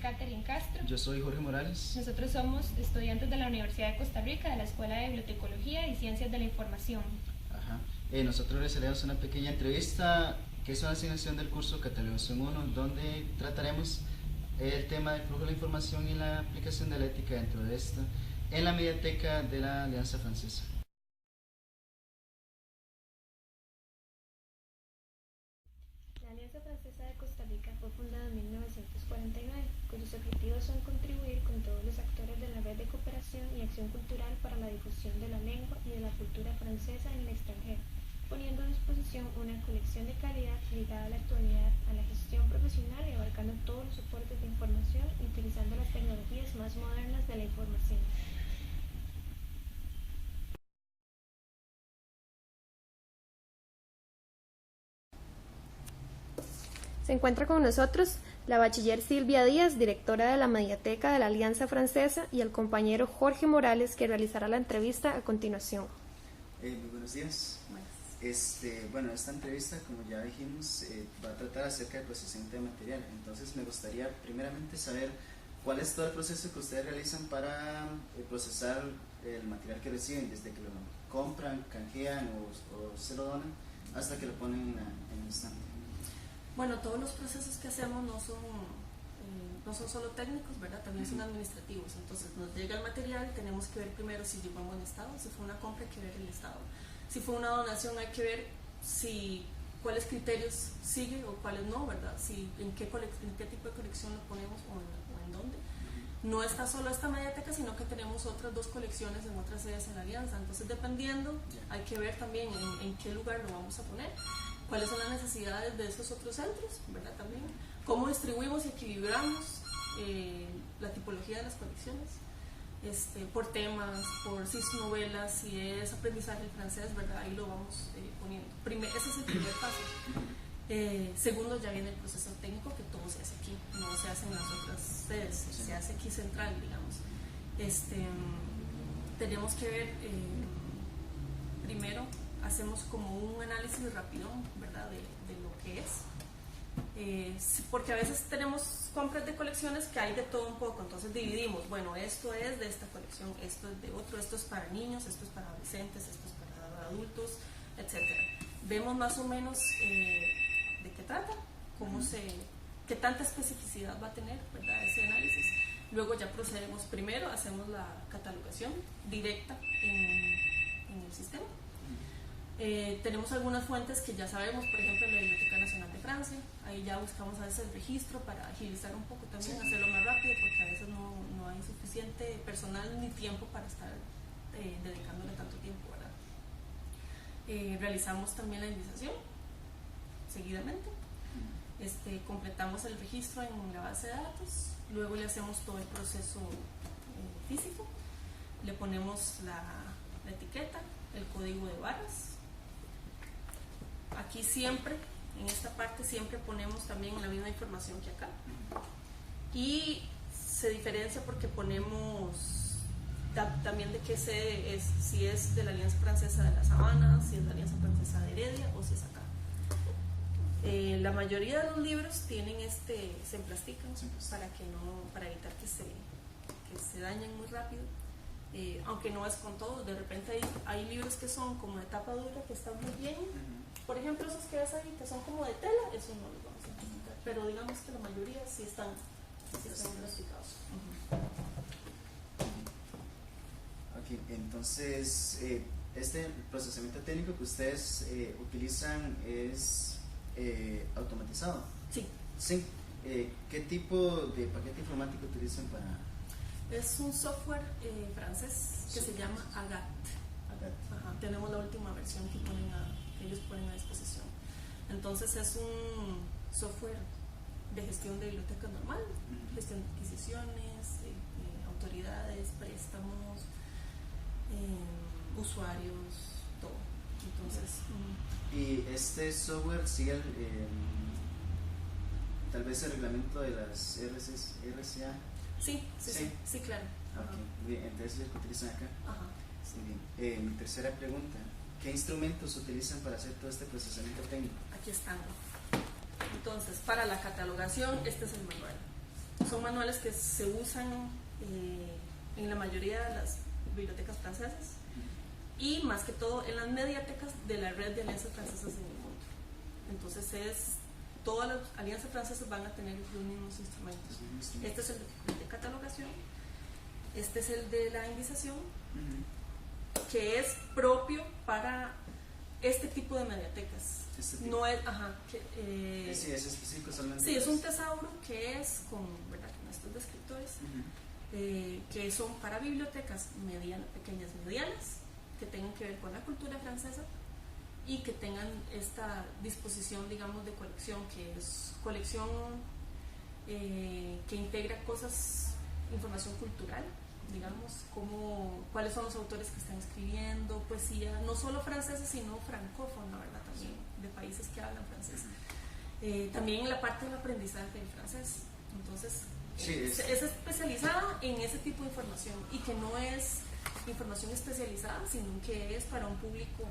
Catherine Castro. Yo soy Jorge Morales. Nosotros somos estudiantes de la Universidad de Costa Rica, de la Escuela de Bibliotecología y Ciencias de la Información. Ajá. Nosotros les haremos una pequeña entrevista que es una asignación del curso Catalogación 1, donde trataremos el tema del flujo de la información y la aplicación de la ética dentro de esta en la mediateca de la Alianza Francesa. La Alianza Francesa de Costa Rica fue fundada en 1949, cuyos objetivos son contribuir con todos los actores de la red de cooperación y acción cultural para la difusión de la lengua y de la cultura francesa en el extranjero, poniendo a disposición una colección de calidad ligada a la actualidad, a la gestión profesional y abarcando todos los soportes de información y utilizando las tecnologías más modernas de la información. Se encuentra con nosotros la bachiller Silvia Díaz, directora de la Mediateca de la Alianza Francesa, y el compañero Jorge Morales, que realizará la entrevista a continuación. Muy buenos días. Bueno, esta entrevista, como ya dijimos, va a tratar acerca del procesamiento de material. Entonces me gustaría primeramente saber cuál es todo el proceso que ustedes realizan para procesar el material que reciben, desde que lo compran, canjean o se lo donan, hasta que lo ponen en el estante. Bueno, todos los procesos que hacemos no son solo técnicos, ¿verdad? También son administrativos. Entonces nos llega el material, tenemos que ver primero si llegó en buen estado. Si fue una compra, hay que ver el estado. Si fue una donación, hay que ver cuáles criterios sigue o cuáles no, ¿verdad? En qué tipo de colección lo ponemos o en dónde. No está solo esta mediateca, sino que tenemos otras 2 colecciones en otras sedes en la Alianza. Entonces, dependiendo, hay que ver también en qué lugar lo vamos a poner, cuáles son las necesidades de esos otros centros, ¿verdad? También cómo distribuimos y equilibramos la tipología de las colecciones, por temas, por si es novelas, si es aprendizaje francés, ¿verdad? Ahí lo vamos poniendo. Ese es el primer paso. Segundo, ya viene el proceso técnico, que todo se hace aquí, no se hace en las otras sedes, se hace aquí central, digamos. Tenemos que ver, primero hacemos como un análisis rapidón, ¿verdad? de lo que es. Porque a veces tenemos compras de colecciones que hay de todo un poco, entonces dividimos, bueno, esto es de esta colección, esto es de otro, esto es para niños, esto es para adolescentes, esto es para adultos, etc. Vemos más o menos de qué trata, qué tanta especificidad va a tener, ¿verdad? Ese análisis. Luego ya procedemos, primero hacemos la catalogación directa en el sistema. Tenemos algunas fuentes que ya sabemos, por ejemplo la Biblioteca Nacional de Francia, ahí ya buscamos a veces el registro para agilizar un poco también, hacerlo más rápido, porque a veces no hay suficiente personal ni tiempo para estar dedicándole tanto tiempo, ¿verdad? Realizamos también la indexación seguidamente, completamos el registro en la base de datos, luego le hacemos todo el proceso físico, le ponemos la etiqueta, el código de barras. Aquí siempre, en esta parte siempre ponemos también la misma información que acá, y se diferencia porque ponemos también de qué sede es, si es de la Alianza Francesa de la Sabana, si es de la Alianza Francesa de Heredia o si es acá. La mayoría de los libros tienen se emplastican para evitar que se dañen muy rápido. Aunque no es con todo, de repente hay libros que son como de tapa dura, que están muy bien. Por ejemplo, esos que ves ahí, que son como de tela, esos no los vamos a necesitar, pero digamos que la mayoría sí están plasticados. Ok, entonces este procesamiento técnico que ustedes utilizan es automatizado. Sí. Sí. ¿Qué tipo de paquete informático utilizan para...? Es un software francés que se llama Agat. Ajá, tenemos la última versión que ellos ponen a disposición. Entonces es un software de gestión de biblioteca normal, gestión de adquisiciones, autoridades, préstamos, usuarios, todo. Entonces, ¿y este software sigue tal vez el reglamento de las RCA? Sí, claro. Ok, bien, entonces es lo que utilizan acá. Ajá. Sí, bien. Mi tercera pregunta, ¿qué instrumentos utilizan para hacer todo este procesamiento técnico? Aquí están. Entonces, para la catalogación, este es el manual. Son manuales que se usan en la mayoría de las bibliotecas francesas y más que todo en las mediatecas de la red de alianzas francesas en el mundo. Entonces todas las alianzas francesas van a tener los mismos instrumentos. Este es el de catalogación, este es el de la indización, que es propio para este tipo de mediatecas. No es, sí, es específico solamente. Sí, es un tesauro que es con estos descriptores, que son para bibliotecas pequeñas, medianas, que tengan que ver con la cultura francesa y que tengan esta disposición, digamos, de colección, que es colección que integra información cultural, digamos, como cuáles son los autores que están escribiendo, poesía, no solo francesa, sino francófona, ¿verdad? También de países que hablan francés. También la parte del aprendizaje del francés. Entonces, es especializada en ese tipo de información y que no es información especializada, sino que es para un público.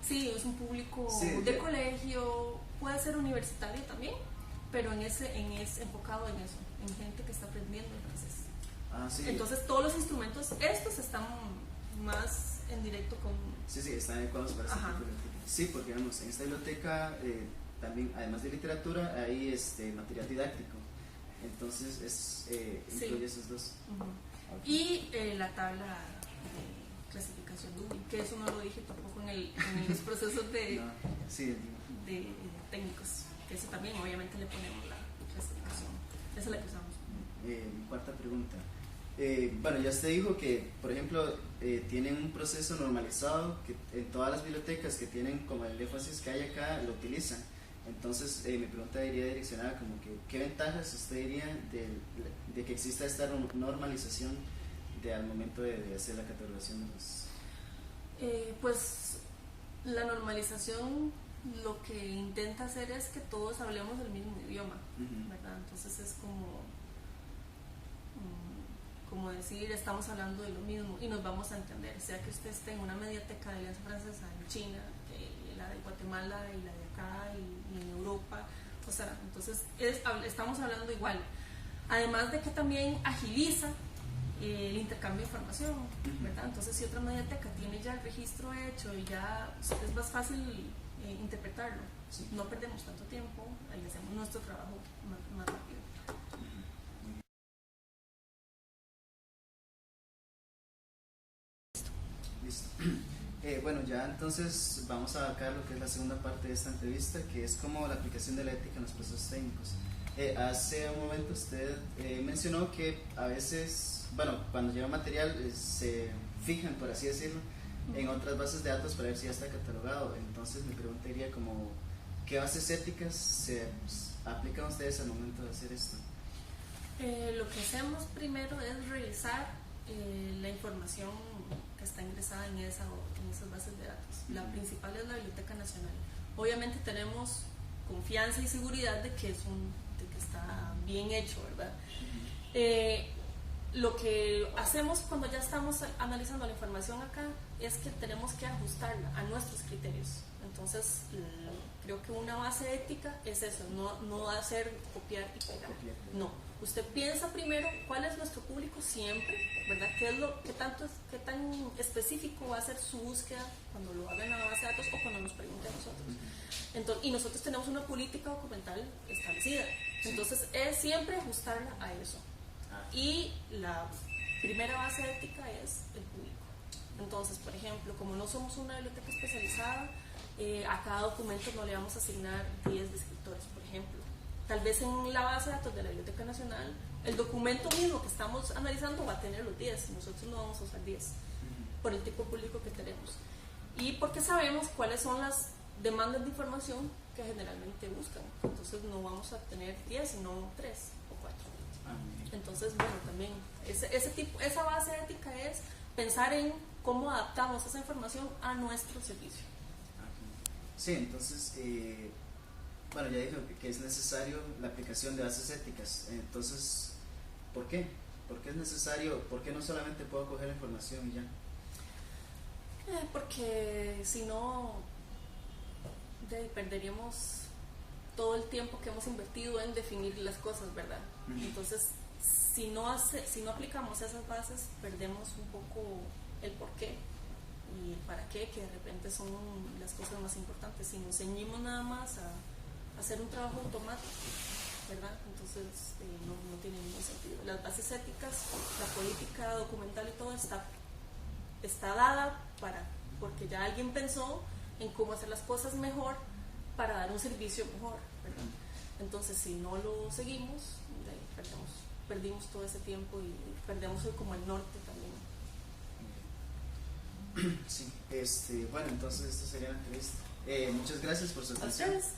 Sí, es un público de colegio, puede ser universitario también, pero es enfocado en eso, en gente que está aprendiendo el francés. Entonces todos los instrumentos, estos están más en directo con... Sí, están adecuados para ese tipo de biblioteca. Sí, porque digamos, en esta biblioteca también, además de literatura, hay material didáctico. Entonces incluye esos dos. Y la tabla de clasificación Dewey, que eso no lo dije tampoco en los procesos de técnicos, que eso también obviamente le ponemos la clasificación. Esa es la que usamos. Mi cuarta pregunta. Bueno, ya usted dijo que, por ejemplo, tienen un proceso normalizado que en todas las bibliotecas que tienen como el énfasis que hay acá lo utilizan. Entonces, mi pregunta iría direccionada como que, ¿qué ventajas usted diría de que exista esta normalización al momento de hacer la catalogación de los...? Pues la normalización lo que intenta hacer es que todos hablemos el mismo idioma, ¿verdad? Entonces es como decir, estamos hablando de lo mismo y nos vamos a entender, sea que usted esté en una mediateca de Alianza Francesa en China, la de Guatemala y la de acá y en Europa, o sea, entonces estamos hablando igual, además de que también agiliza el intercambio de información, ¿verdad? Entonces si otra mediateca tiene ya el registro hecho y ya es más fácil interpretarlo, no perdemos tanto tiempo y hacemos nuestro trabajo más rápido. Listo. Bueno, ya entonces vamos a abarcar lo que es la segunda parte de esta entrevista, que es como la aplicación de la ética en los procesos técnicos. Hace un momento usted mencionó que a veces, bueno, cuando llega material se fijan, por así decirlo, en otras bases de datos para ver si ya está catalogado. Entonces mi pregunta iría como, ¿qué bases éticas se aplican ustedes al momento de hacer esto? Lo que hacemos primero es revisar la información que está ingresada en esas bases de datos. La principal es la Biblioteca Nacional. Obviamente tenemos confianza y seguridad de que está bien hecho, ¿verdad? Lo que hacemos cuando ya estamos analizando la información acá es que tenemos que ajustarla a nuestros criterios. Entonces, creo que una base ética es eso, no hacer copiar y pegar. No, usted piensa primero cuál es nuestro público siempre, ¿verdad? ¿Qué tan específico va a ser su búsqueda cuando lo hagan en la base de datos o cuando nos pregunten a nosotros? Entonces, y nosotros tenemos una política documental establecida. Entonces, es siempre ajustarla a eso. Y la primera base ética es el público. Entonces, por ejemplo, como no somos una biblioteca especializada, a cada documento no le vamos a asignar 10 descriptores, por ejemplo. Tal vez en la base de datos de la Biblioteca Nacional, el documento mismo que estamos analizando va a tener los 10, nosotros no vamos a usar 10, por el tipo de público que tenemos. Y porque sabemos cuáles son las demandas de información que generalmente buscan. Entonces no vamos a tener 10, sino 3 o 4. Entonces, bueno, también esa base ética es pensar en cómo adaptamos esa información a nuestro servicio. Sí, entonces, bueno, ya dijo que es necesario la aplicación de bases éticas. Entonces, ¿por qué? ¿Por qué es necesario? ¿Por qué no solamente puedo coger la información y ya? Porque si no, perderíamos todo el tiempo que hemos invertido en definir las cosas, ¿verdad? Entonces, si no aplicamos esas bases, perdemos un poco el por qué y el para qué, que de repente son las cosas más importantes. Si nos ceñimos nada más a hacer un trabajo automático, ¿verdad? Entonces no tiene ningún sentido. Las bases éticas, la política documental y todo está dada porque ya alguien pensó en cómo hacer las cosas mejor para dar un servicio mejor, ¿verdad? Entonces, si no lo seguimos, perdimos todo ese tiempo y perdemos como el norte también. Sí, bueno, entonces esto sería la entrevista. Muchas gracias por su atención. ¿A ustedes?